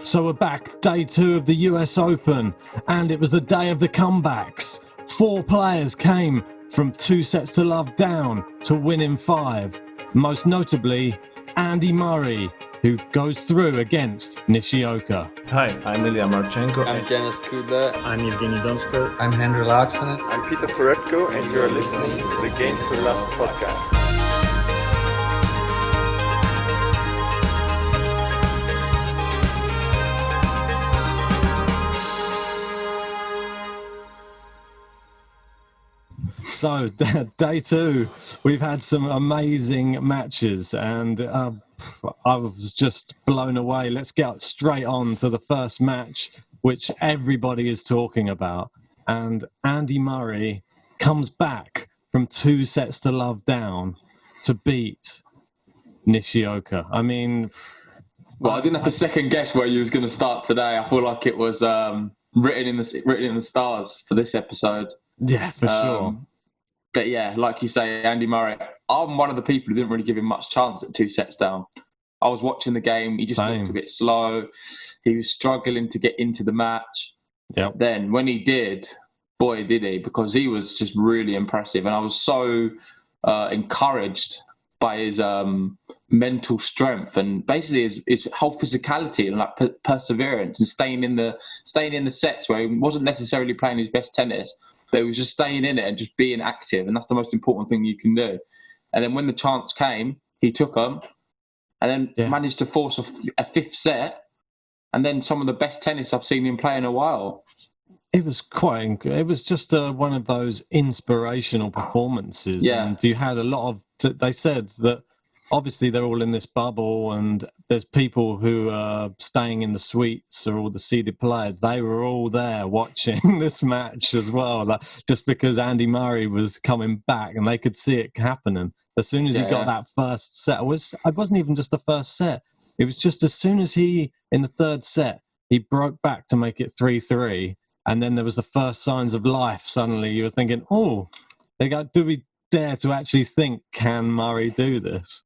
So we're back, day 2 of the US Open, and it was the day of the comebacks. 4 players came from 2 sets to love down to win in 5. Most notably, Andy Murray, who goes through against Nishioka. Hi, I'm Ilya Marchenko. I'm Dennis Kudla. I'm Evgeny Donskoy. I'm Henry Laaksonen. I'm Peter Toretko, and you're listening to the Game to Love podcast. So, day 2, we've had some amazing matches, and I was just blown away. Let's get straight on to the first match, which everybody is talking about. And Andy Murray comes back from 2 sets to love down to beat Nishioka. I mean... Well, I didn't have to second guess where you was going to start today. I feel like it was written in the stars for this episode. Yeah, for sure. But yeah, like you say, Andy Murray, I'm one of the people who didn't really give him much chance at 2 sets down. I was watching the game. He just looked a bit slow. He was struggling to get into the match. Yep. Then when he did, boy, did he, because he was just really impressive. And I was so encouraged by his mental strength and basically his whole physicality and like perseverance and staying in the sets where he wasn't necessarily playing his best tennis, but he was just staying in it and just being active. And that's the most important thing you can do. And then when the chance came, he took them and then managed to force a 5th set. And then some of the best tennis I've seen him play in a while. It was it was just one of those inspirational performances. Yeah. And you had a lot of, they said that obviously they're all in this bubble and there's people who are staying in the suites or all the seeded players. They were all there watching this match as well, like, just because Andy Murray was coming back and they could see it happening. As soon as he got that first set, it wasn't even just the first set. It was just as soon as in the 3rd set, he broke back to make it 3-3. And then there was the first signs of life. Suddenly you were thinking, do we dare to actually think, can Murray do this?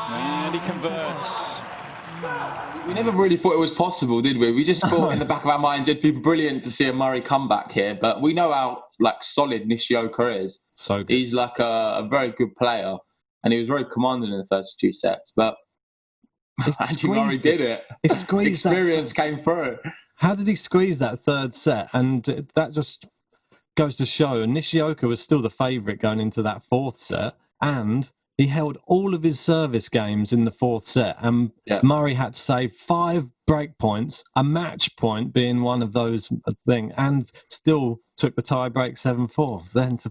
And he converts. We never really thought it was possible, did we? We just thought in the back of our minds it'd be brilliant to see a Murray comeback here. But we know how solid Nishioka is. So good. He's a very good player. And he was very commanding in the first 2 sets. But Andy Murray did it. He squeezed Experience came through. How did he squeeze that 3rd set? And that just goes to show Nishioka was still the favourite going into that 4th set. And he held all of his service games in the 4th set. And Murray had to save 5 break points, a match point being one of those things, and still took the tie break 7-4.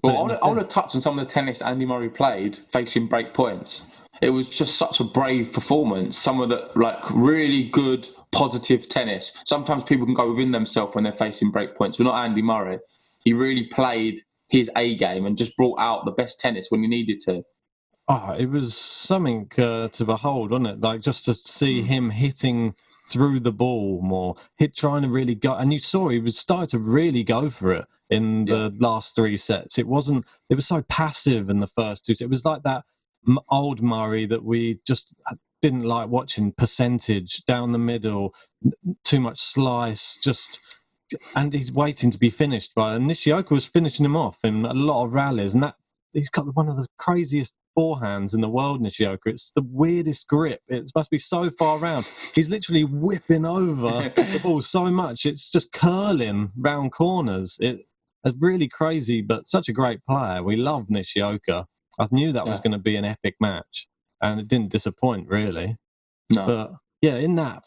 I want to touch on some of the tennis Andy Murray played facing break points. It was just such a brave performance. Some of the really good, positive tennis. Sometimes people can go within themselves when they're facing break points, but not Andy Murray. He really played his A game and just brought out the best tennis when he needed to. Oh, it was something to behold, wasn't it? Like just to see him hitting through the ball more, trying to really go. And you saw he was starting to really go for it in the last 3 sets. It was so passive in the first 2 sets. It was like that old Murray that we just didn't like watching. Percentage down the middle, too much slice, and he's waiting to be finished by. And Nishioka was finishing him off in a lot of rallies, and that he's got one of the craziest forehands in the world, Nishioka. It's the weirdest grip. It must be so far round. He's literally whipping over the ball so much. It's just curling round corners. It's really crazy, but such a great player. We love Nishioka. I knew that was going to be an epic match, and it didn't disappoint, really. No. But yeah, in that,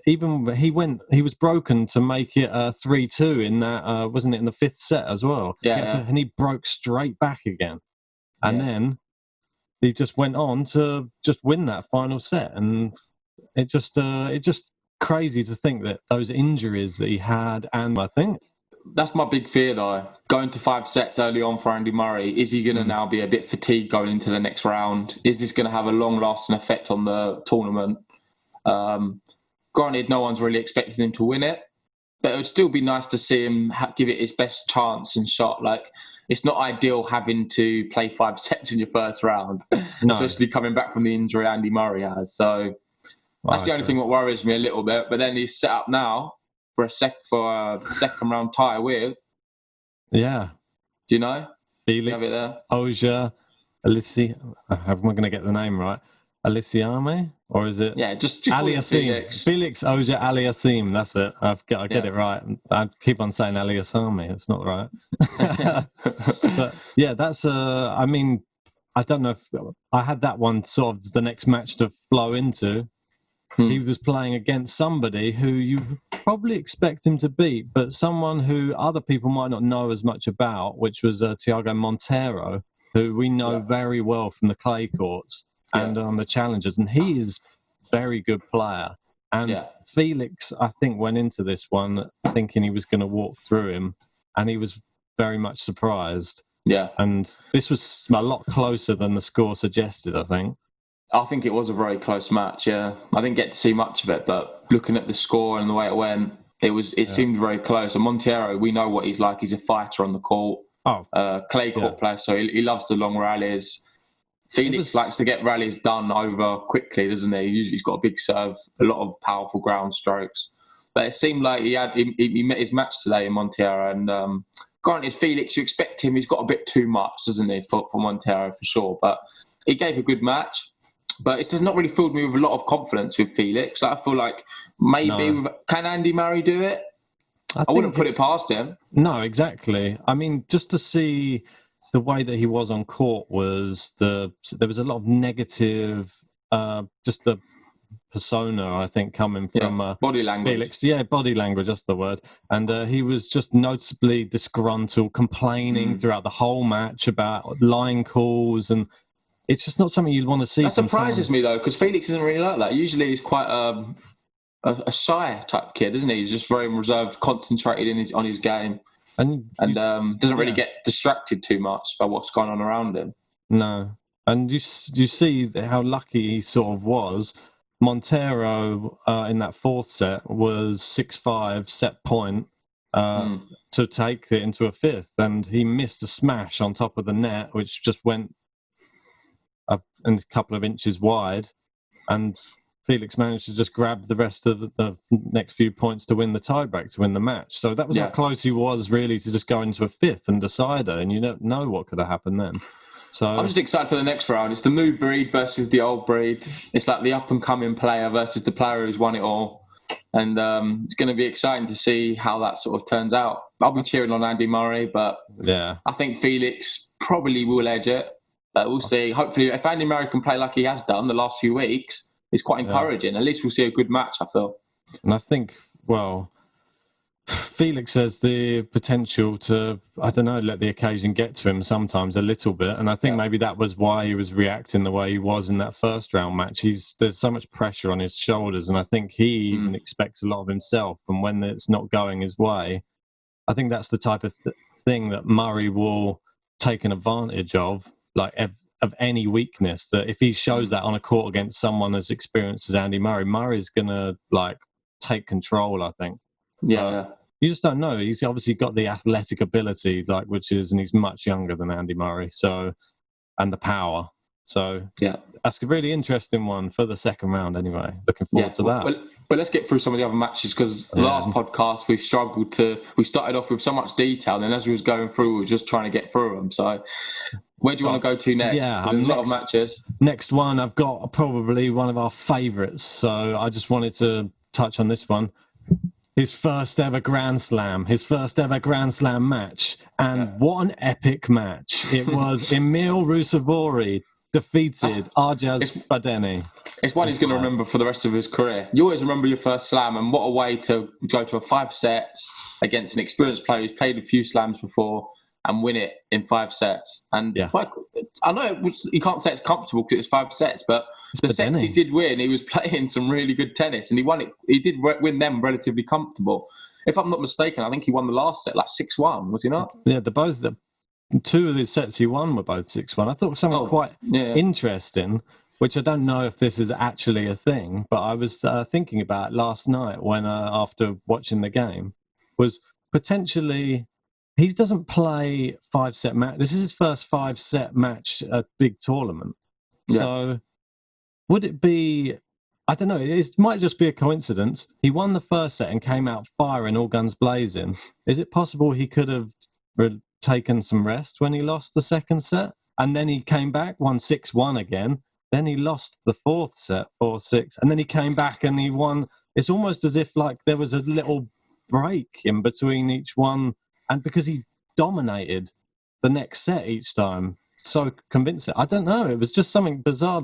even he was broken to make it 3-2 in that, wasn't it, in the 5th set as well? And he broke straight back again. And then he just went on to just win that final set. And it just crazy to think that those injuries that he had, and I think that's my big fear, though. Going to 5 sets early on for Andy Murray, is he going to now be a bit fatigued going into the next round? Is this going to have a long-lasting effect on the tournament? Granted, no one's really expecting him to win it, but it would still be nice to see him give it his best chance and shot. It's not ideal having to play 5 sets in your first round, especially coming back from the injury Andy Murray has. So That's the only thing that worries me a little bit. But then he's set up now for a second round tie with. Yeah. Do you know? Felix, Oja, Alissi. Am I going to get the name right? Aliciame? Or is it? Yeah, just Aliasim. Felix Oja Aliasim. That's it. I get it right. I keep on saying Aliasami. It's not right. But yeah, that's I mean, I don't know if I had that one sort of the next match to flow into. He was playing against somebody who you probably expect him to beat, but someone who other people might not know as much about, which was Thiago Monteiro, who we know very well from the clay courts and on the challenges, and he is a very good player. And Felix, I think, went into this one thinking he was going to walk through him, and he was very much surprised. Yeah. And this was a lot closer than the score suggested, I think. I think it was a very close match, I didn't get to see much of it, but looking at the score and the way it went, it seemed very close. And Monteiro, we know what he's like. He's a fighter on the court. Clay court player, so he loves the long rallies. Felix likes to get rallies done over quickly, doesn't he? He's got a big serve, a lot of powerful ground strokes. But it seemed like he met his match today in Monteiro. And granted, Felix, you expect him. He's got a bit too much, doesn't he, for Monteiro, for sure. But he gave a good match. But it's just not really filled me with a lot of confidence with Felix. I feel like maybe can Andy Murray do it? I wouldn't put it past him. No, exactly. I mean, just to see the way that he was on court was there was a lot of negative, just the persona, I think, coming from body language. Felix. Yeah, body language, that's the word. And he was just noticeably disgruntled, complaining throughout the whole match about line calls, and it's just not something you'd want to see. That surprises me, though, because Felix isn't really like that. Usually he's quite a shy type kid, isn't he? He's just very reserved, concentrated on his game, and doesn't really get distracted too much by what's going on around him. No. And you see how lucky he sort of was. Monteiro in that fourth set was 6-5 set point to take it into a fifth, and he missed a smash on top of the net, which just went a couple of inches wide, and Felix managed to just grab the rest of the next few points to win the tiebreak, to win the match. So that was how close he was, really, to just go into a fifth and decider, and you don't know what could have happened then. So I'm just excited for the next round. It's the new breed versus the old breed. It's like the up-and-coming player versus the player who's won it all. And it's going to be exciting to see how that sort of turns out. I'll be cheering on Andy Murray, but I think Felix probably will edge it. But we'll see. Hopefully, if Andy Murray can play like he has done the last few weeks, it's quite encouraging. At least we'll see a good match, I feel. And I think, Felix has the potential to, I don't know, let the occasion get to him sometimes a little bit. And I think maybe that was why he was reacting the way he was in that first round match. There's so much pressure on his shoulders, and I think he even expects a lot of himself. And when it's not going his way, I think that's the type of thing that Murray will take an advantage of, like of any weakness. That if he shows that on a court against someone as experienced as Andy Murray, Murray's going to take control, I think. You just don't know. He's obviously got the athletic ability, and he's much younger than Andy Murray. So, and the power. So, that's a really interesting one for the second round. Anyway, looking forward to that. But let's get through some of the other matches, because last podcast we struggled to. We started off with so much detail, and as we was going through, we were just trying to get through them. So, where do you want to go to next? Yeah, there's a lot of matches. Next one, I've got probably one of our favourites. So I just wanted to touch on this one. His first ever Grand Slam match. And what an epic match. It was Emil Ruusuvuori defeated Arjaz Bedene. It's one he's going to remember for the rest of his career. You always remember your first slam, and what a way to go to 5 sets against an experienced player who's played a few slams before and win it in 5 sets. And I know you can't say it's comfortable because it's 5 sets, but the sets he did win, he was playing some really good tennis, and he won it. He did win them relatively comfortable. If I'm not mistaken, I think he won the last set 6-1, was he not? Yeah, the 2 of his sets he won were both 6-1. I thought something quite interesting, which I don't know if this is actually a thing, but I was thinking about last night when after watching the game, was potentially he doesn't play 5-set match. This is his first 5-set match at a big tournament. So would it be, I don't know. It might just be a coincidence. He won the first set and came out firing, all guns blazing. Is it possible he could have taken some rest when he lost the second set? And then he came back, won 6-1 again. Then he lost the fourth set, 4-6. And then he came back and he won. It's almost as if like there was a little break in between each one. And because he dominated the next set each time, so convincing. I don't know. It was just something bizarre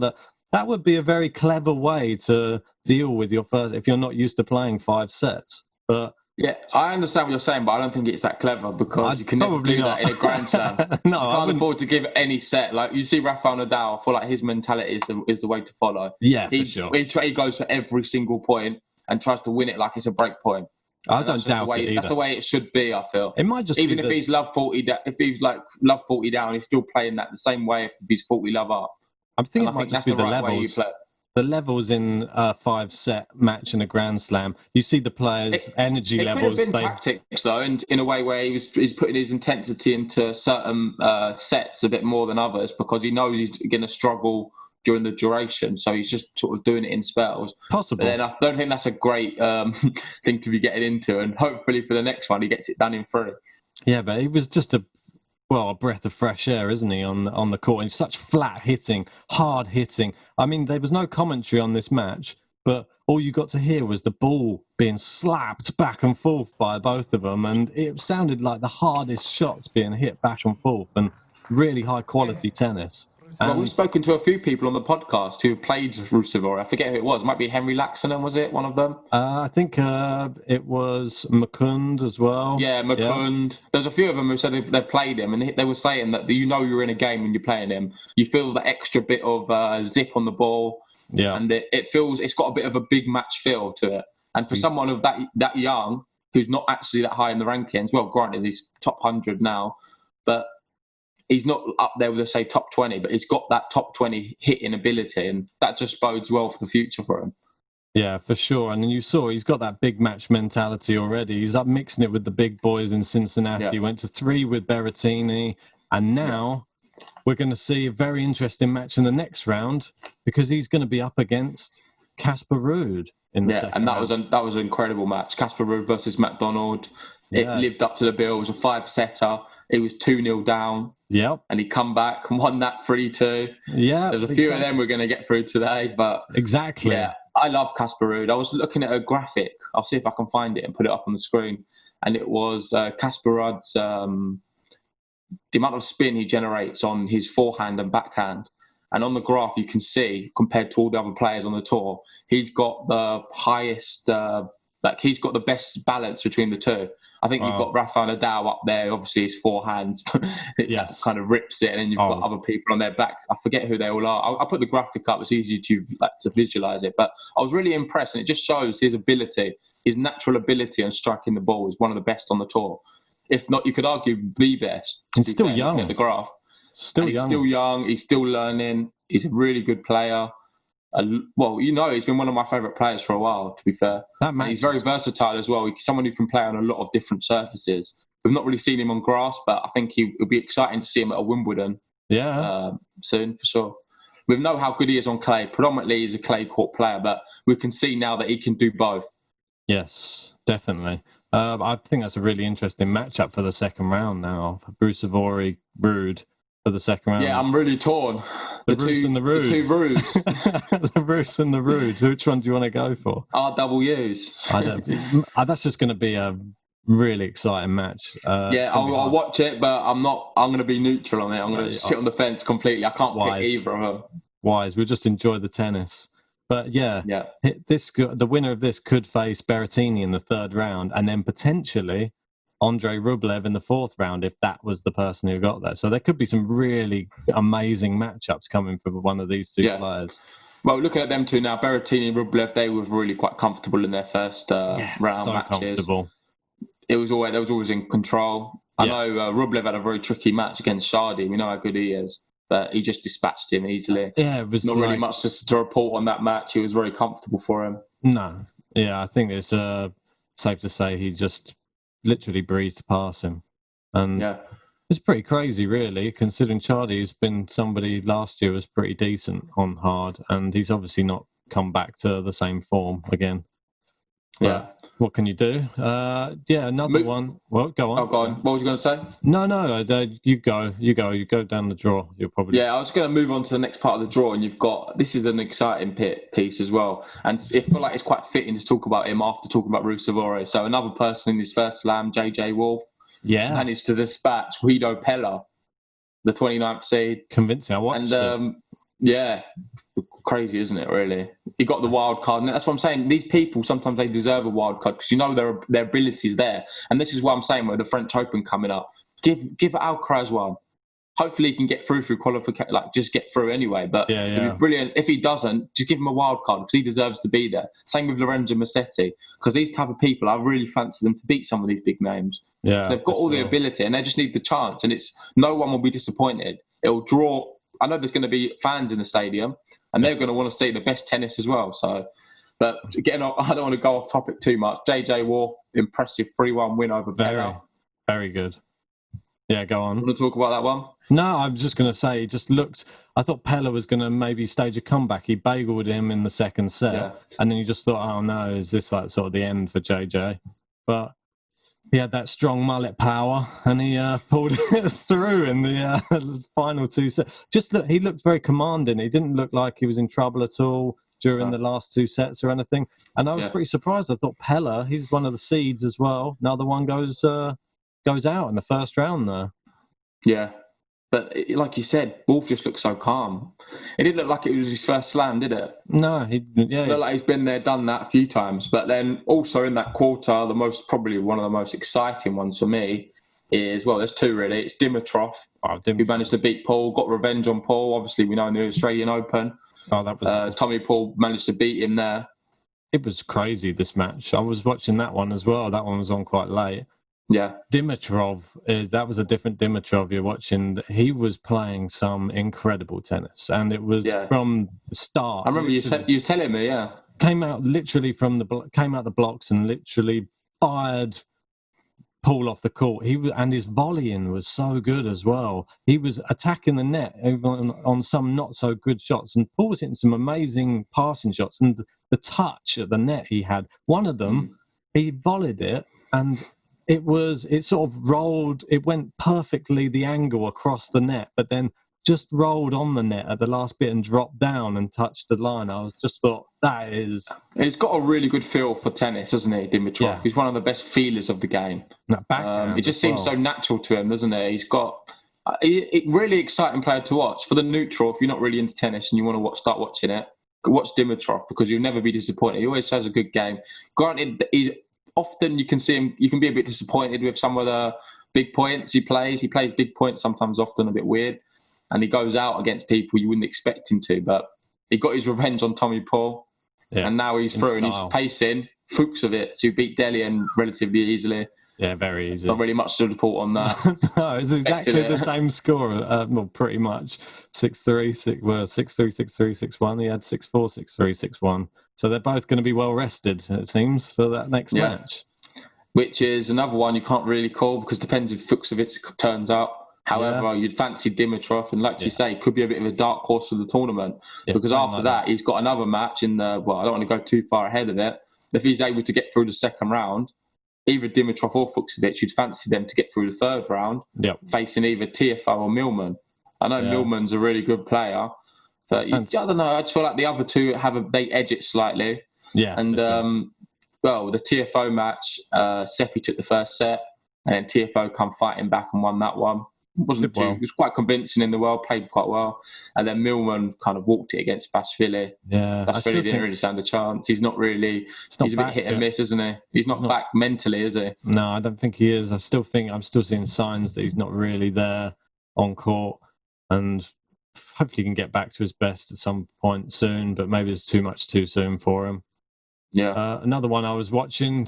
that would be a very clever way to deal with your first, if you're not used to playing 5 sets. But yeah, I understand what you're saying, but I don't think it's that clever because you can never probably do not. that in a Grand Slam. No, you can't afford to give any set. Like you see Rafael Nadal, I feel like his mentality is the way to follow. Yeah, for sure. He goes for every single point and tries to win it like it's a break point. I don't doubt it either. That's the way it should be, I feel. It might just even be if he's love 40, if he's like love 40 down, he's still playing that the same way if he's 40 love up. I'm thinking it might just be the right way you levels. play. The levels in a 5-set match in a Grand Slam. You see the players' energy levels. It could have been tactics, though, and in a way where he's putting his intensity into certain sets a bit more than others because he knows he's going to struggle during the duration. So he's just sort of doing it in spells. Possible. But then I don't think that's a great thing to be getting into. And hopefully for the next one, he gets it done in 3. Yeah, but he was just a breath of fresh air, isn't he, on the court? And such flat hitting, hard hitting. I mean, there was no commentary on this match, but all you got to hear was the ball being slapped back and forth by both of them. And it sounded like the hardest shots being hit back and forth and really high quality tennis. Well, we've spoken to a few people on the podcast who played Ruusuvuori. I forget who it was. It might be Henry Laxonen, was it? One of them? I think it was Mukund as well. Yeah, Mukund. Yeah. There's a few of them who said they played him, and they were saying that you're in a game when you're playing him. You feel the extra bit of zip on the ball. Yeah. And it's got a bit of a big match feel to it. And for someone of that young, who's not actually that high in the rankings, well, granted, he's top 100 now, but he's not up there with, say, top 20, but he's got that top 20 hitting ability, and that just bodes well for the future for him. Yeah, for sure. And you saw he's got that big match mentality already. He's up mixing it with the big boys in Cincinnati. Yeah. He went to 3 with Berrettini, and now we're going to see a very interesting match in the next round because he's going to be up against Casper Ruud in the second and round. that was an incredible match. Casper Ruud versus McDonald. It lived up to the bill. It was a 5-setter. It was 2-0 down. Yep. And he come back and won that 3-2. Yeah. There's a few of them we're going to get through today, but exactly. Yeah, I love Casper Ruud. I was looking at a graphic. I'll see if I can find it and put it up on the screen. And it was Casper Ruud's the amount of spin he generates on his forehand and backhand. And on the graph, you can see, compared to all the other players on the tour, he's got the highest, he's got the best balance between the two. I think you've got Rafael Nadal up there, obviously his forehand kind of rips it, and then you've got other people on their back. I forget who they all are. I'll put the graphic up. It's easy to visualize it. But I was really impressed, and it just shows his ability, his natural ability on striking the ball is one of the best on the tour. If not, you could argue the best. He's still young. At the graph. He's still young. He's still learning. He's a really good player. He's been one of my favourite players for a while, to be fair. He's very versatile as well. He's someone who can play on a lot of different surfaces. We've not really seen him on grass, but I think it'll be exciting to see him at a Wimbledon soon, for sure. We know how good he is on clay. Predominantly, he's a clay court player, but we can see now that he can do both. Yes, definitely. I think that's a really interesting matchup for the second round now. Ruusuvuori, Ruud for the second round. Yeah, I'm really torn. The Roos and the Ruud. The two Roods. The Roos and the Ruud. Which one do you want to go for? RWs. That's just going to be a really exciting match. I'll watch it, but I'm going to be neutral on it. I'm going to sit on the fence completely. I can't pick either of them. Wise. We'll just enjoy the tennis. But the winner of this could face Berrettini in the third round, and then potentially Andrei Rublev in the fourth round if that was the person who got there. So there could be some really amazing matchups coming for one of these two players. Well, looking at them two now, Berrettini and Rublev, they were really quite comfortable in their first round matches. Comfortable. They was always in control. I know Rublev had a very tricky match against Shardy. We know how good he is. But he just dispatched him easily. Yeah, it was not really much to report on that match. It was very comfortable for him. No. Yeah, I think it's safe to say he just literally breezed past him. And it's pretty crazy, really, considering Chardy, who's been somebody last year was pretty decent on hard, and he's obviously not come back to the same form again. Yeah. What can you do? Another one. Well, go on. Oh, go on. What was you going to say? No, you go. You go down the draw. You'll probably. Yeah, I was going to move on to the next part of the draw, and you've got, this is an exciting piece as well, and I feel like it's quite fitting to talk about him after talking about Ruusuvuori. So another person in his first slam, JJ Wolf, managed to dispatch Guido Pella, the 29th seed. Convincing. I watched it. Yeah, crazy, isn't it, really? He got the wild card, and that's what I'm saying. These people, sometimes they deserve a wild card because you know their ability's there. And this is what I'm saying with the French Open coming up. Give Alcaraz one. Hopefully he can get through qualification, like just get through anyway. But it'd be brilliant. If he doesn't, just give him a wild card because he deserves to be there. Same with Lorenzo Musetti, because these type of people, I really fancy them to beat some of these big names. Yeah, so they've got all the ability and they just need the chance, and it's no one will be disappointed. It'll draw. I know there's going to be fans in the stadium, and they're going to want to see the best tennis as well. So, but getting off, I don't want to go off topic too much. JJ Wolf, impressive 3-1 win over Pella. Very good. Yeah, go on. Want to talk about that one? No, I'm just going to say, it just looked. I thought Pella was going to maybe stage a comeback. He bageled him in the second set, and then you just thought, oh no, is this like sort of the end for JJ? But he had that strong mullet power, and he pulled it through in the final two sets. He looked very commanding. He didn't look like he was in trouble at all during the last two sets or anything. And I was pretty surprised. I thought Pella, he's one of the seeds as well. Another one goes out in the first round there. Yeah. But like you said, Wolf just looked so calm. It didn't look like it was his first slam, did it? No, It looked like he's been there, done that a few times. But then also in that quarter, probably one of the most exciting ones for me is, well, there's two really. It's Dimitrov, who managed to beat Paul, got revenge on Paul. Obviously, we know in the Australian Open. Oh, that was Tommy Paul managed to beat him there. It was crazy, this match. I was watching that one as well. That one was on quite late. Yeah. Dimitrov, that was a different Dimitrov you're watching. He was playing some incredible tennis, and it was from the start. I remember you was telling me, came out the blocks and literally fired Paul off the court. And his volleying was so good as well. He was attacking the net even on some not so good shots, and Paul was hitting some amazing passing shots. And the touch at the net he had, one of them, he volleyed it, and it sort of rolled, it went perfectly the angle across the net, but then just rolled on the net at the last bit and dropped down and touched the line. I was just thought, that is... He's got a really good feel for tennis, hasn't he, Dimitrov? Yeah. He's one of the best feelers of the game. It just seems so natural to him, doesn't it? He's got a really exciting player to watch. For the neutral, if you're not really into tennis and you want to start watching it, watch Dimitrov, because you'll never be disappointed. He always has a good game. Granted, often you can see him, you can be a bit disappointed with some of the big points he plays. He plays big points sometimes, often a bit weird. And he goes out against people you wouldn't expect him to. But he got his revenge on Tommy Paul. Yeah. And now he's through and he's facing Fuchsovich, who beat Delian relatively easily. Yeah, very easy. Not really much to report on that. No, it's exactly the same score. Well, pretty much 6-3, 6-3, 6-3, 6-1. He had 6-4, 6-3, 6-1. So they're both going to be well rested, it seems, for that next match. Which is another one you can't really call, because it depends if Fuchsovich turns out. However, you'd fancy Dimitrov, and like you say, could be a bit of a dark horse for the tournament, because after that, he's got another match in the, well, I don't want to go too far ahead of it. If he's able to get through the second round, either Dimitrov or Fuchsovich, you'd fancy them to get through the third round, facing either TFO or Millman. I know Millman's a really good player, but I don't know. I just feel like the other two they edge it slightly. Yeah. And well, the TFO match, Seppi took the first set, and then TFO come fighting back and won that one. It was quite convincing in the world, played quite well. And then Millman kind of walked it against Bashvili. Yeah. Bashvili didn't really stand a chance. He's not really, he's a bit hit and miss, isn't he? He's not back mentally, is he? No, I don't think he is. I'm still seeing signs that he's not really there on court. And hopefully he can get back to his best at some point soon, but maybe it's too much too soon for him. Yeah. Another one I was watching,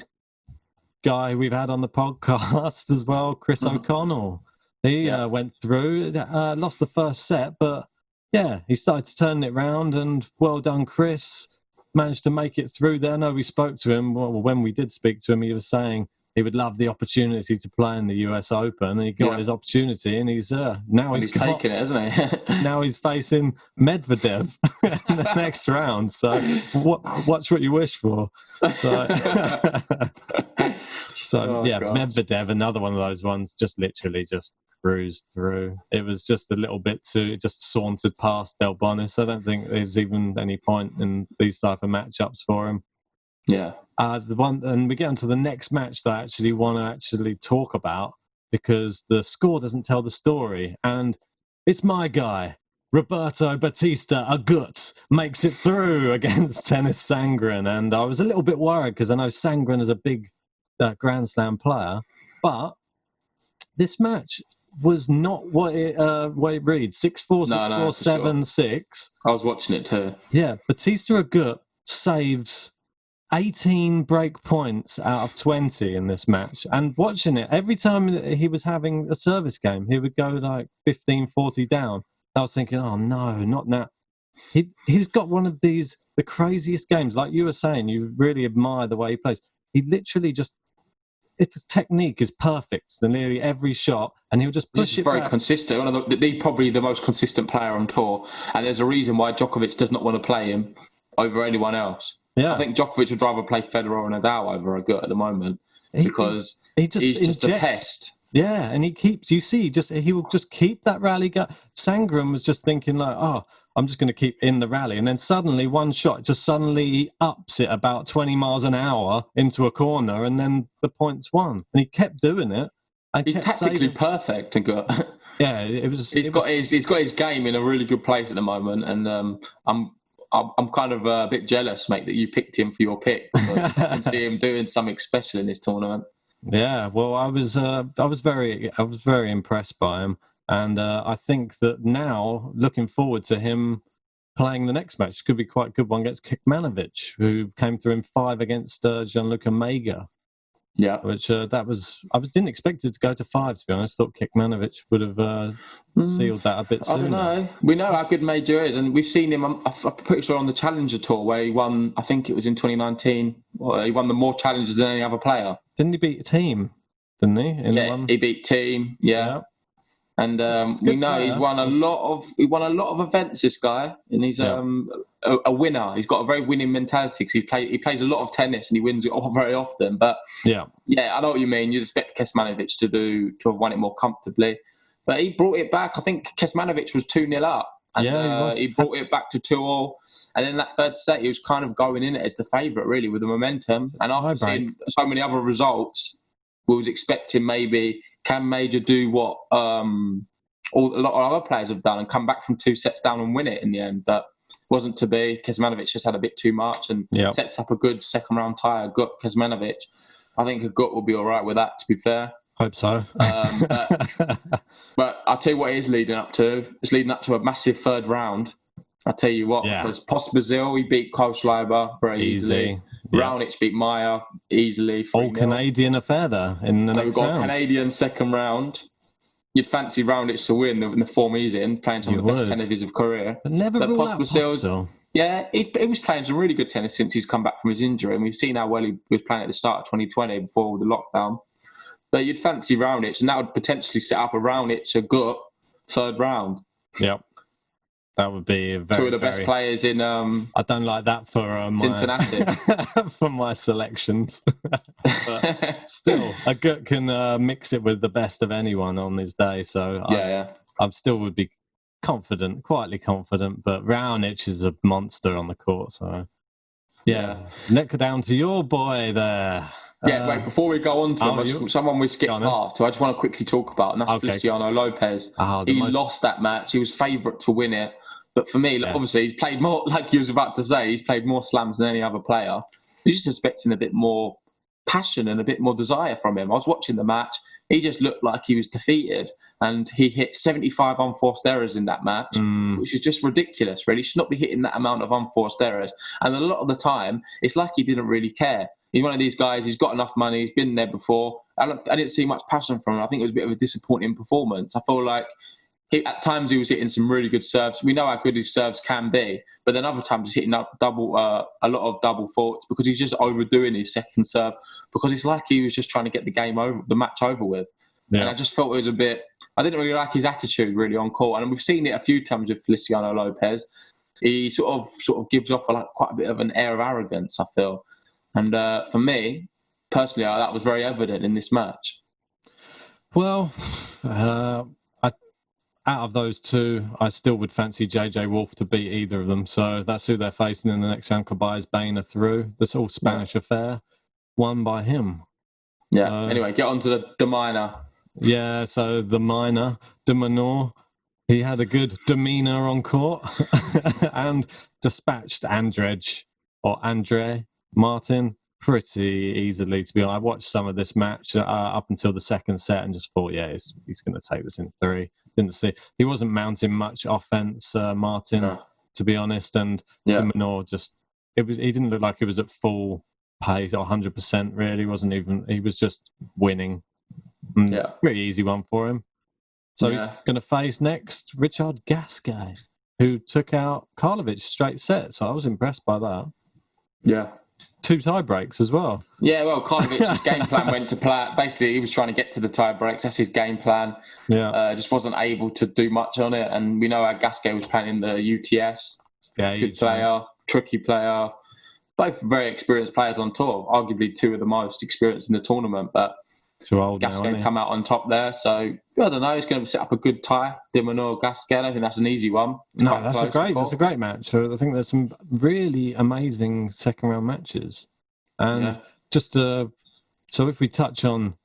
guy we've had on the podcast as well, Chris O'Connell. He went through, lost the first set, but he started to turn it round, and well done, Chris. Managed to make it through there. No, we spoke to him. Well, when we did speak to him, he was saying he would love the opportunity to play in the US Open. And he got his opportunity, and he's taking it, isn't he? now he's facing Medvedev in the next round. So watch what you wish for. So, gosh. Medvedev, another one of those ones, just literally just cruised through. It was just a little bit too, it just sauntered past Del Bonis. I don't think there's even any point in these type of matchups for him. Yeah. And we get into the next match that I actually want to actually talk about, because the score doesn't tell the story. And it's my guy, Roberto Bautista Agut, makes it through against Tennis Sandgren. And I was a little bit worried because I know Sandgren is a big Grand Slam player. But this match was not what it reads. 6-4, 6-4, 7-6. I was watching it too. Yeah, Bautista Agut saves 18 break points out of 20 in this match. And watching it, every time he was having a service game, he would go like 15-40 down. I was thinking, oh no, not now. He's got one of the craziest games. Like you were saying, you really admire the way he plays. He literally just, the technique is perfect in nearly every shot, and he'll just push it very back. consistent. He's probably the most consistent player on tour, and there's a reason why Djokovic does not want to play him over anyone else. Yeah. I think Djokovic would rather play Federer or Nadal over Agut at the moment, because he's just a pest. Yeah, and he will just keep that rally going. Sandgren was just thinking like, oh, I'm just going to keep in the rally. And then suddenly one shot just suddenly ups it about 20 miles an hour into a corner, and then the point's won. And he kept doing it. He's tactically perfect, Agut. Yeah, He's got his game in a really good place at the moment, and I'm kind of a bit jealous, mate, that you picked him for your pick. I can see him doing something special in this tournament. Yeah, well, I was very impressed by him, and I think that now looking forward to him playing the next match. Could be quite a good one against Kekmanovic, who came through in 5 against Gianluca Mega. Yeah, which I didn't expect it to go to 5. To be honest, thought Kekmanovic would have sealed that a bit sooner. I don't know. We know how good Major is, and we've seen him. I'm pretty sure on the Challenger Tour where he won. I think it was in 2019. He won the more challenges than any other player. Didn't he beat Team? Didn't he? He beat Team. Yeah. And we know player. He won a lot of events. This guy, and he's a winner. He's got a very winning mentality because he plays a lot of tennis and he wins it all very often. But yeah, I know what you mean. You'd expect Kecmanovic to have won it more comfortably, but he brought it back. I think Kecmanovic was 2-0 up, and he brought it back to 2-2. And then that third set, he was kind of going in it as the favourite, really, with the momentum. And after seeing so many other results, we was expecting maybe can Major do what a lot of other players have done and come back from 2 sets down and win it in the end, but wasn't to be. Kecmanovic just had a bit too much and sets up a good second round tie. Agut Kecmanovic. I think Agut will be all right with that, to be fair. Hope so. But I'll tell you what it is leading up to. It's leading up to a massive third round. I'll tell you what, because Pospisil, he beat Kohlschreiber very easily. Raonic beat Maya easily. All Canadian affair there in the next round. We've got a Canadian second round. You'd fancy Raonic to win in the form he's in, playing some of the best tennis of his career. But never rule out Pospisil. Yeah, he was playing some really good tennis since he's come back from his injury, and we've seen how well he was playing at the start of 2020 before the lockdown. But you'd fancy Raonic, and that would potentially set up a Raonic-Agut third round. Yep. That would be a very, 2 of the best players in. I don't like that for Cincinnati for my selections, but still, Agut can mix it with the best of anyone on his day. So I still would be quietly confident. But Raonic is a monster on the court. So neck down to your boy there. Wait, before we go on to him, someone we skipped past, who I just want to quickly talk about, and that's Feliciano Lopez. He lost that match. He was favourite to win it. But for me, obviously, he's played more, like you was about to say, he's played more slams than any other player. He's just expecting a bit more passion and a bit more desire from him. I was watching the match. He just looked like he was defeated. And he hit 75 unforced errors in that match, which is just ridiculous, really. He should not be hitting that amount of unforced errors. And a lot of the time, it's like he didn't really care. He's one of these guys, he's got enough money, he's been there before. I didn't see much passion from him. I think it was a bit of a disappointing performance. I feel like at times he was hitting some really good serves. We know how good his serves can be, but then other times he's hitting up a lot of double faults because he's just overdoing his second serve because it's like he was just trying to get the match over with. Yeah. And I just felt it was a bit. I didn't really like his attitude really on court, and we've seen it a few times with Feliciano Lopez. He sort of gives off quite a bit of an air of arrogance, I feel, and for me personally, that was very evident in this match. Well, out of those two, I still would fancy JJ Wolf to beat either of them. So that's who they're facing in the next round. Tobias Bainer through. That's all Spanish affair, won by him. Yeah. So, anyway, get on to the minor. Yeah, so the minor, de Menor, he had a good demeanour on court and dispatched Andre Martin pretty easily, to be honest. I watched some of this match up until the second set and just thought, yeah, he's going to take this in 3. Didn't see. He wasn't mounting much offense, Martin, to be honest. And de Menor he didn't look like he was at full pace or 100% really. He was just winning. Pretty easy one for him. So he's going to face next Richard Gasquet, who took out Karlovic straight set. So I was impressed by that. Yeah. 2 tie breaks as well. Yeah, well, Karlovic's game plan went to plan. Basically, he was trying to get to the tie breaks. That's his game plan. Yeah. Just wasn't able to do much on it. And we know how Gasquet was playing in the UTS. Good player, tricky player. Both very experienced players on tour. Arguably 2 of the most experienced in the tournament. But too old Gasquet now, come out on top there. So, I don't know. He's going to set up a good tie. de Menor, Gasquet. I don't think that's an easy one. That's a great match. I think there's some really amazing second round matches. And so if we touch on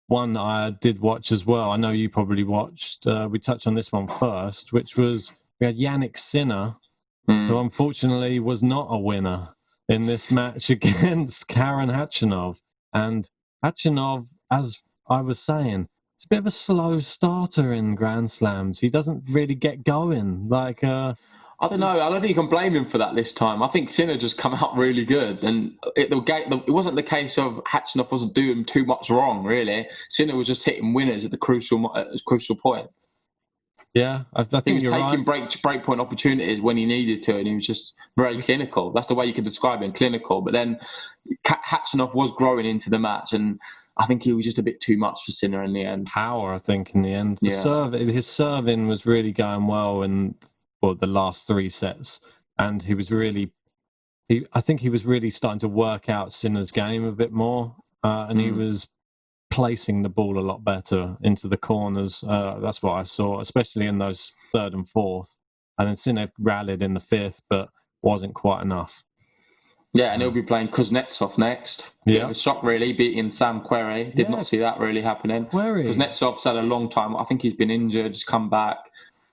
one I did watch as well, I know you probably watched, we touch on this one first, which was, we had Yannick Sinner, who unfortunately was not a winner in this match against Karen Khachanov. And Khachanov, as I was saying, it's a bit of a slow starter in Grand Slams. He doesn't really get going. I don't know. I don't think you can blame him for that this time. I think Sinner just come out really good. And it wasn't the case of Khachanov wasn't doing too much wrong, really. Sinner was just hitting winners at the crucial point. Yeah, I think he was taking break point opportunities when he needed to, and he was just very clinical. That's the way you could describe him, clinical. But then Khachanov was growing into the match, and I think he was just a bit too much for Sinner in the end. Power, I think, in the end. His serving was really going well in the last 3 sets, and he was really, I think he was really starting to work out Sinner's game a bit more, and he was placing the ball a lot better into the corners. That's what I saw, especially in those 3rd and 4th. And then Sinner rallied in the 5th, but wasn't quite enough. Yeah, and he'll be playing Kuznetsov next. Yeah, it was a shock, really, beating Sam Querrey. Did not see that really happening. Kuznetsov's had a long time. I think he's been injured, just come back.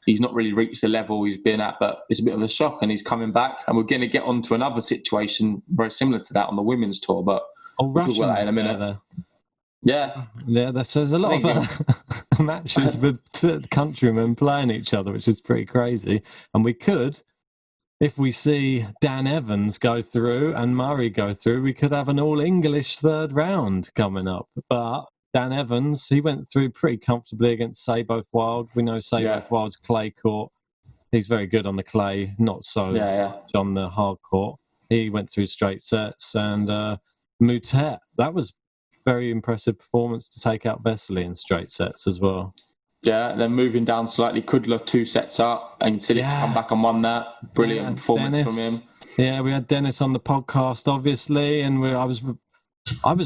He's not really reached the level he's been at, but it's a bit of a shock, and he's coming back. And we're going to get on to another situation very similar to that on the women's tour, but we'll talk about that in a minute. Yeah, there's a lot of matches with countrymen playing each other, which is pretty crazy. And we could, if we see Dan Evans go through and Murray go through, we could have an all-English 3rd round coming up. But Dan Evans, he went through pretty comfortably against Seyboth Wild. We know Seyboth Wild's clay court. He's very good on the clay, not so much on the hard court. He went through straight sets. And Moutet, that was very impressive performance to take out Vesely in straight sets as well. Yeah, then moving down slightly, Kudla 2 sets up, and Silic come back and won that. Brilliant performance from him. Yeah, we had Dennis on the podcast, obviously, and I was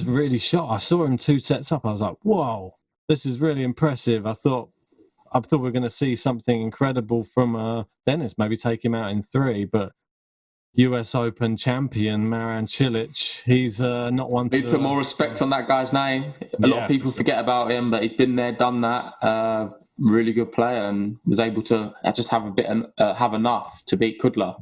really shocked. I saw him 2 sets up. I was like, whoa, this is really impressive. I thought we were going to see something incredible from Dennis, maybe take him out in 3, but US Open champion Marin Cilic, he's not one to... Need to put more respect on that guy's name. A lot of people forget about him, but he's been there, done that. Really good player, and was able to just have have enough to beat Kudla.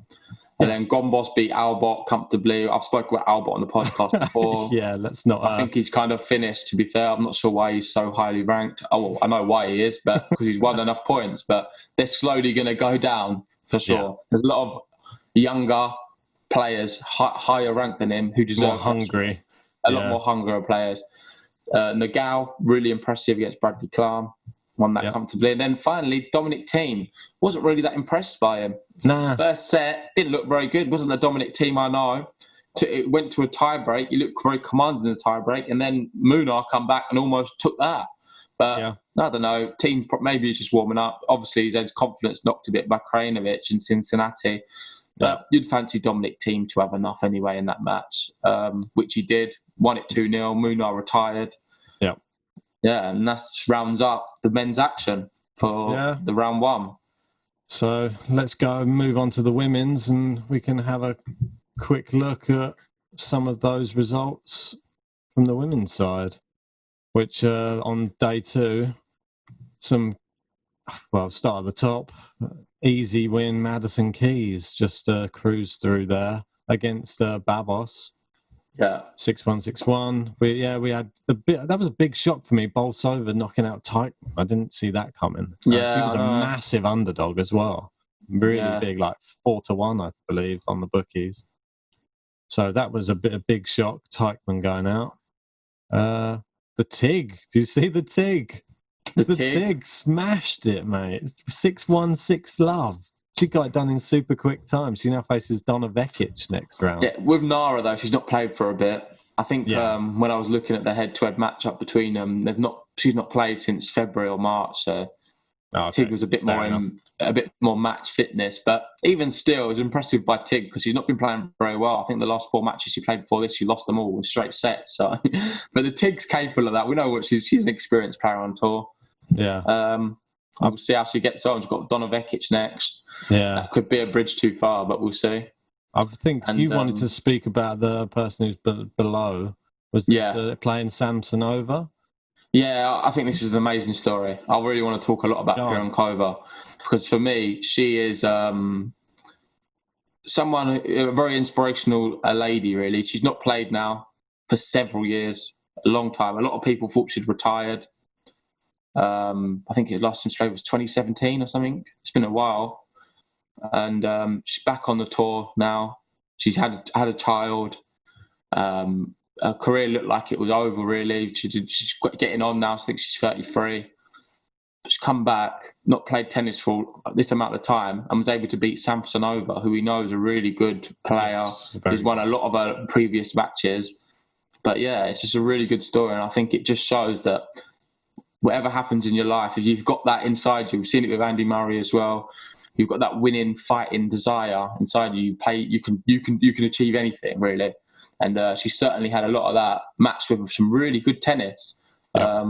And then Gombos beat Albot comfortably. I've spoken about Albot on the podcast before. Let's not... I think he's kind of finished, to be fair. I'm not sure why he's so highly ranked. Oh, well, I know why he is, but because he's won enough points. But they're slowly going to go down, for sure. Yeah. There's a lot of younger players higher ranked than him who deserve more hungry. A lot more hungrier players. Nagao, really impressive against Bradley Clark. won that comfortably. And then finally, Dominic Thiem. Wasn't really that impressed by him. Nah. First set, didn't look very good. Wasn't the Dominic Thiem I know. It went to a tie-break. He looked very commanding in the tie-break. And then Munar come back and almost took that. But I don't know. Thiem maybe he's just warming up. Obviously, his confidence knocked a bit by Krajinovic in Cincinnati. But you'd fancy Dominic Thiem to have enough anyway in that match, which he did. Won it 2-0. Munar retired. Yeah, and that rounds up the men's action for the round one. So let's go and move on to the women's, and we can have a quick look at some of those results from the women's side, which on day 2, start at the top. Easy win, Madison Keys just cruised through there against Babos. 6-1, 6-1. We had that was a big shock for me. Bolsova knocking out Tyke. I didn't see that coming. She was a massive underdog as well. Really big, like 4-1, I believe, on the bookies. So that was a big shock. Teichmann going out. The Tig. Do you see the Tig? The Tig smashed it, mate. 6-1, 6-love. She got it done in super quick time. She now faces Donna Vekic next round. Yeah, with Nara, though, she's not played for a bit. I think when I was looking at the head-to-head matchup between them, she's not played since February or March. So Tig was a bit more match fitness. But even still, it was impressive by Tig because she's not been playing very well. I think the last 4 matches she played before this, she lost them all in straight sets. So, but the Tig's capable of that. We know what she's an experienced player on tour. Yeah. We'll see how she gets on. She's got Donna Vekic next. Yeah. That could be a bridge too far, but we'll see. I think you wanted to speak about the person who's below. Was this playing Samsonova? Yeah, I think this is an amazing story. I really want to talk a lot about Pirankova because for me, she is someone, a very inspirational lady, really. She's not played now for several years, a long time. A lot of people thought she'd retired. I think the last time she played was 2017 or something. It's been a while. And she's back on the tour now. She's had a child. Her career looked like it was over, really. She's getting on now. I think she's 33. She's come back, not played tennis for this amount of time, and was able to beat Samsonova, who we know is a really good player. He's won a lot of her previous matches. But yeah, it's just a really good story. And I think it just shows that whatever happens in your life, if you've got that inside you, we've seen it with Andy Murray as well. You've got that winning, fighting desire inside you. You can achieve anything, really. And she certainly had a lot of that, matched with some really good tennis. I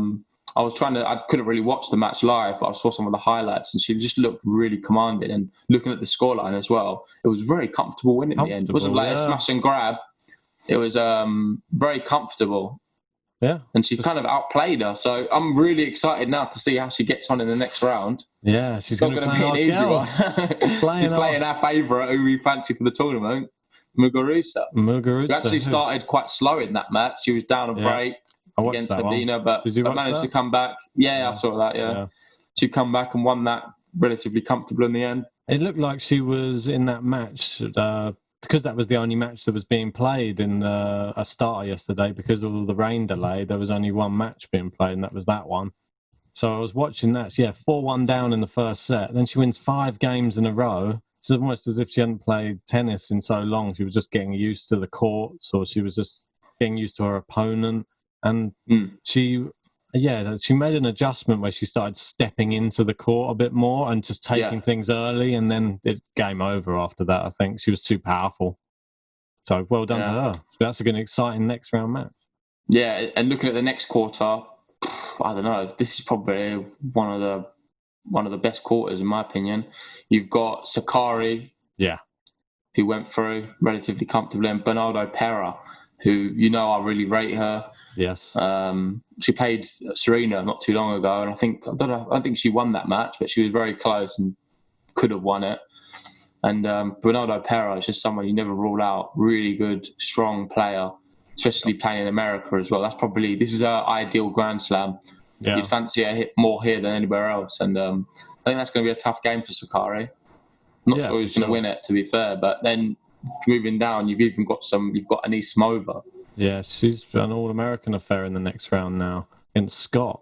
couldn't really watch the match live. I saw some of the highlights, and she just looked really commanding. And looking at the scoreline as well, it was very comfortable win in the end. It wasn't like a smash and grab. It was very comfortable. Yeah. And she kind of outplayed her. So I'm really excited now to see how she gets on in the next round. Yeah, she's going to be an easy one. She's playing our favourite, who we fancy for the tournament, Murguruza. Who actually started quite slow in that match. She was down a break against Sabina, but managed to come back. Yeah, I saw that, yeah. She come back and won that relatively comfortable in the end. It looked like she was in that match because that was the only match that was being played in a starter yesterday because of all the rain delay. There was only one match being played, and that was that one. So I was watching that. 4-1 down in the first set. Then she wins 5 games in a row. It's almost as if she hadn't played tennis in so long. She was just getting used to the courts, or she was just getting used to her opponent. And she made an adjustment where she started stepping into the court a bit more and just taking things early, and then it game over after that. I think she was too powerful. So well done to her. That's an exciting next round match. Yeah, and looking at the next quarter, I don't know. This is probably one of the best quarters in my opinion. You've got Sakari, who went through relatively comfortably, and Bernardo Pera, who I really rate her. Yes. She played Serena not too long ago, and I don't think she won that match, but she was very close and could have won it. And Bernardo Pera is just someone you never rule out. Really good, strong player, especially playing in America as well. This is her ideal Grand Slam. Yeah. You'd fancy her more here than anywhere else, and I think that's going to be a tough game for Sakari. I'm not sure who's going to win it, to be fair, but then moving down, you've got Anisimova. Yeah, she's an All-American affair in the next round now against Scott.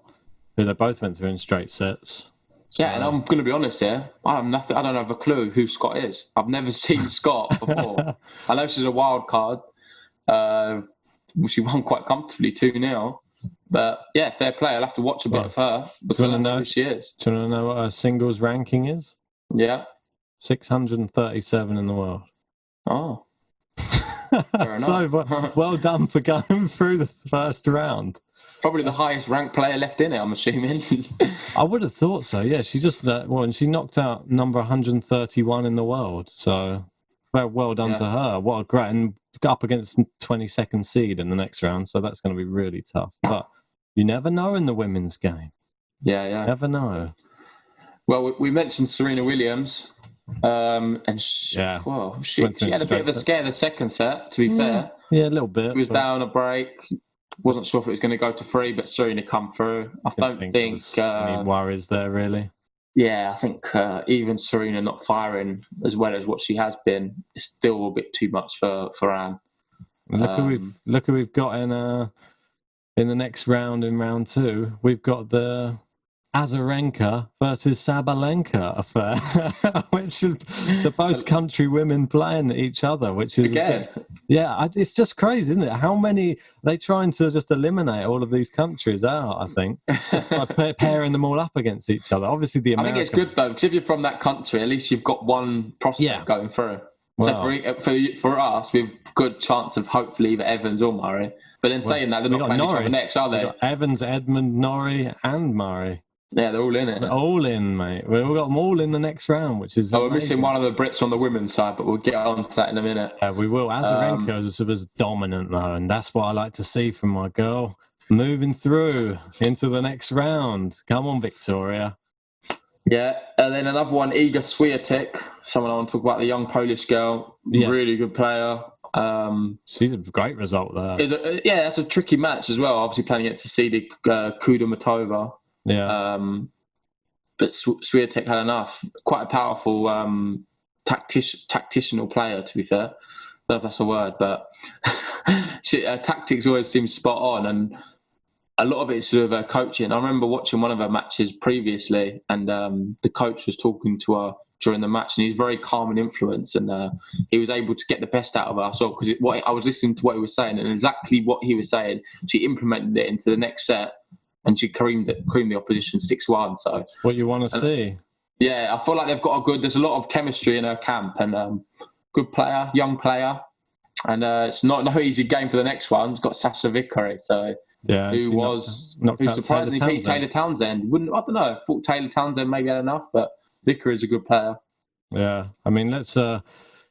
who they both went through in straight sets. Yeah, and I'm going to be honest here. I don't have a clue who Scott is. I've never seen Scott before. I know she's a wild card. She won quite comfortably 2-0. But yeah, fair play. I'll have to watch a bit of her because I don't know who she is. Do you want to know what her singles ranking is? Yeah. 637 in the world. Oh. So well done for going through the first round. Probably the highest ranked player left in it, I'm assuming. I would have thought so, yeah. She just and she knocked out number 131 in the world. So well done to her. What a great, and got up against 22nd seed in the next round, so that's going to be really tough. But you never know in the women's game. Yeah. Never know. Well, we mentioned Serena Williams. And she had a bit of a scare the second set, to be fair. Yeah, a little bit. It was down a break. Wasn't sure if it was going to go to 3, but Serena come through. I don't think any worries there, really. Yeah, I think even Serena not firing as well as what she has been is still a bit too much for Anne. Look who we've got in the next round, in round 2. We've got the Azarenka versus Sabalenka affair, which is the both country women playing each other, which is it's just crazy, isn't it? How many they trying to just eliminate all of these countries out? I think just by pairing them all up against each other. Obviously, I think it's good though, because if you're from that country, at least you've got one prospect going through. Well, so for us, we've good chance of hopefully either Evans or Murray. But then saying that, they're not playing each other next, are they? Got Evans, Edmund, Norrie, and Murray. Yeah, they're all in it. All in, mate. We've got them all in the next round, which is we're missing one of the Brits on the women's side, but we'll get on to that in a minute. Yeah, we will. Azarenka was dominant, though, and that's what I like to see from my girl. Moving through into the next round. Come on, Victoria. Yeah, and then another one, Iga Swiatek. Someone I want to talk about, the young Polish girl. Yes. Really good player. She's a great result there. That's a tricky match as well. Obviously playing against the seeded Kudermetova. Yeah. But Swiatek had enough. Quite a powerful tactical player, to be fair. I don't know if that's a word, but tactics always seem spot on, and a lot of it's sort of coaching. I remember watching one of her matches previously, and the coach was talking to her during the match, and he's very calm and influenced, and he was able to get the best out of her. So, because I was listening to what he was saying, and exactly what he was saying, she implemented it into the next set, and she creamed the opposition 6-1. So what you want to see? Yeah, I feel like they've got there's a lot of chemistry in her camp, and good player, young player, and it's not no easy game for the next one. It's got Sasha Vickery, so. Yeah, who surprisingly beat Taylor Townsend. I don't know. I thought Taylor Townsend maybe had enough, but Vicker is a good player. Yeah, I mean, let's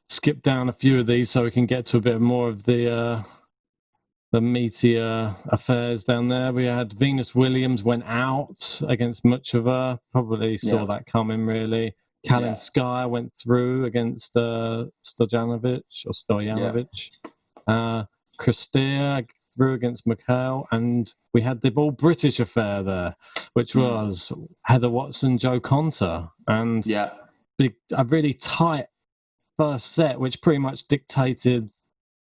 skip down a few of these so we can get to a bit more of the meatier affairs down there. We had Venus Williams went out against Muchova. Probably saw that coming, really. Kalinskaya went through against Stojanovic. Kristia through against Mikhail, and we had the all British affair there, which was Heather Watson, Joe Konta, and a really tight first set, which pretty much dictated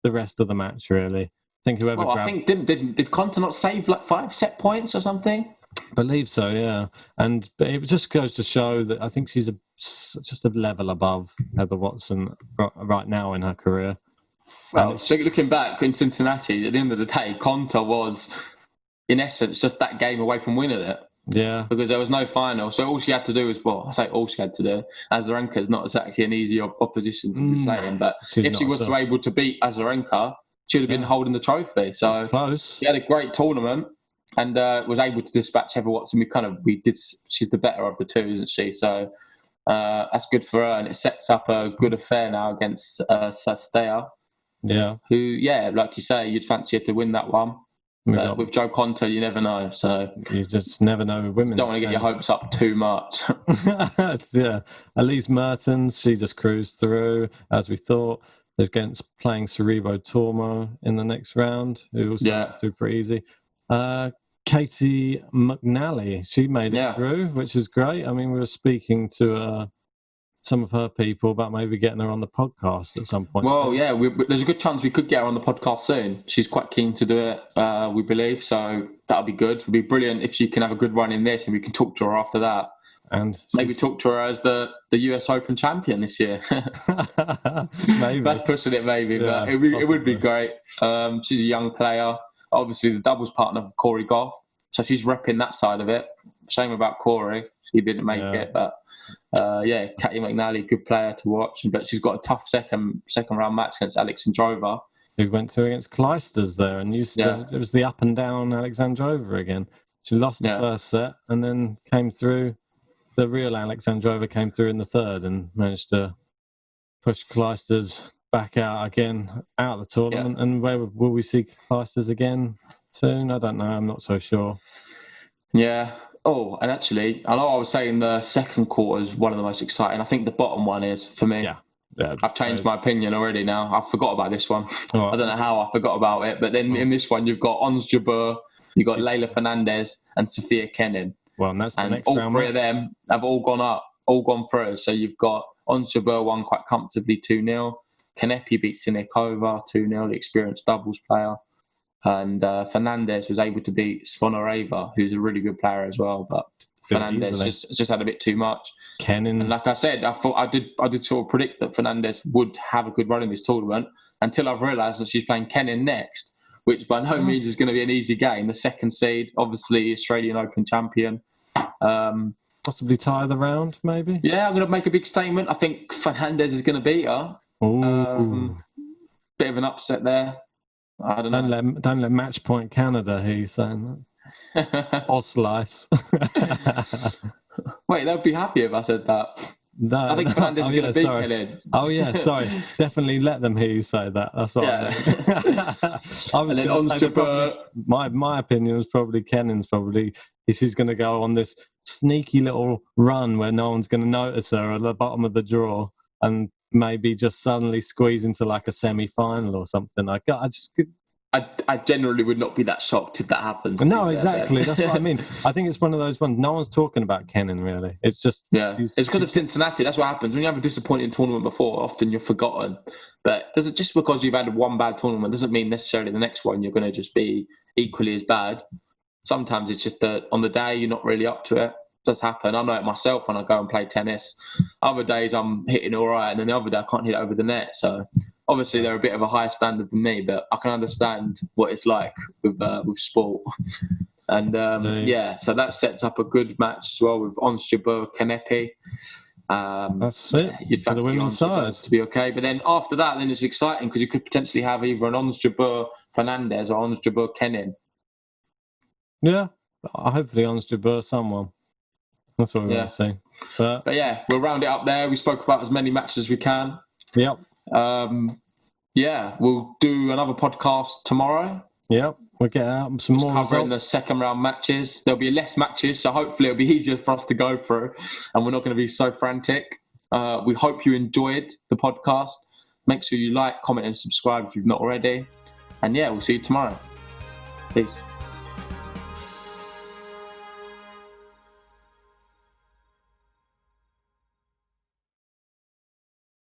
the rest of the match. Really, I think whoever grabbed. I think did Konta not save like 5 set points or something? I believe so, yeah. And it just goes to show that I think she's just a level above Heather Watson right now in her career. Well, so looking back in Cincinnati, at the end of the day, Konta was, in essence, just that game away from winning it. Yeah. Because there was no final. So all she had to do was, I say all she had to do. Azarenka is not exactly an easy opposition to be playing. But if she was able to beat Azarenka, she would have been holding the trophy. So close. She had a great tournament and was able to dispatch Heather Watson. She's the better of the two, isn't she? So that's good for her. And it sets up a good affair now against Sastea. Yeah. Who, like you say, you'd fancy her to win that one. But with Joe Konta, you never know. So you just never know with women. Don't want to get your hopes up too much. Yeah. Elise Mertens, she just cruised through, as we thought, against playing Cerebo Tormo in the next round, who also went through pretty easy. Katie McNally, she made it through, which is great. I mean, we were speaking to some of her people about maybe getting her on the podcast at some point. Well, yeah, there's a good chance we could get her on the podcast soon. She's quite keen to do it, we believe. So that'll be good. It'll be brilliant if she can have a good run in this and we can talk to her after that. And maybe talk to her as the US Open champion this year. maybe. That's pushing it, maybe, Yeah, but it would be great. She's a young player. Obviously, the doubles partner of Corey Goff. So she's repping that side of it. Shame about Corey. He didn't make it, but Katie McNally, good player to watch. But she's got a tough second round match against Alexandrova, who went through against Clijsters there, and it was the up and down Alexandrova again. She lost the first set and then came through. The real Alexandrova came through in the third and managed to push Clijsters back out again out of the tournament. Yeah. And where will we see Clijsters again soon? I don't know. I'm not so sure. Yeah. Oh, and actually, I know I was saying the second quarter is one of the most exciting. I think the bottom one is for me. Yeah, I've changed my opinion already now. I forgot about this one. Oh. I don't know how I forgot about it. But then in this one, you've got Ons Jabeur, you've got Leylah Fernandez and Sophia Kenin. Well, and that's the next all round. Three of them have all gone through. So you've got Ons Jabeur won quite comfortably 2-0. Kanepi beat Sinikova 2-0, the experienced doubles player. And Fernandez was able to beat Svonareva, who's a really good player as well. But Fernandez just had a bit too much. Kenin. And like I said, I thought I did sort of predict that Fernandez would have a good run in this tournament until I've realised that she's playing Kenin next, which by no means is going to be an easy game. The second seed, obviously Australian Open champion. Possibly tie the round, maybe? Yeah, I'm going to make a big statement. I think Fernandez is going to beat her. Bit of an upset there. I don't know. Don't let Match Point Canada hear you saying that. Or Slice. Wait, they'll be happy if I said that. No, I think Fernandez is going to beat Kenin. Oh, yeah, sorry. Definitely let them hear you say that. That's what I mean. I was going to say my opinion was probably Kenin's she's going to go on this sneaky little run where no one's going to notice her at the bottom of the draw and maybe just suddenly squeeze into like a semi-final or something. I generally would not be that shocked if that happens. No, exactly. That's what I mean. I think it's one of those ones. No one's talking about Kenin, really. It's just... Yeah, it's because of Cincinnati. That's what happens. When you have a disappointing tournament before, often you're forgotten. But just because you've had one bad tournament doesn't mean necessarily the next one you're going to just be equally as bad. Sometimes it's just that on the day you're not really up to it. It does happen. I know it myself when I go and play tennis. Other days I'm hitting all right, and then the other day I can't hit it over the net. So... Obviously, they're a bit of a higher standard than me, but I can understand what it's like with sport. And so that sets up a good match as well with Ons Jabeur, Kanepi. That's it. You'd for the women's side to be okay, but then after that, then it's exciting because you could potentially have either an Ons Jabeur Fernandez or Ons Jabeur Kenin. Yeah, hopefully Ons Jabeur someone. That's what we want to see. But yeah, we'll round it up there. We spoke about as many matches as we can. Yep. We'll do another podcast tomorrow. Yep, we'll get out some more covering results. The second round matches. There'll be less matches, so hopefully it'll be easier for us to go through and we're not going to be so frantic. We hope you enjoyed the podcast. Make sure you like, comment and subscribe if you've not already. And we'll see you tomorrow. Peace.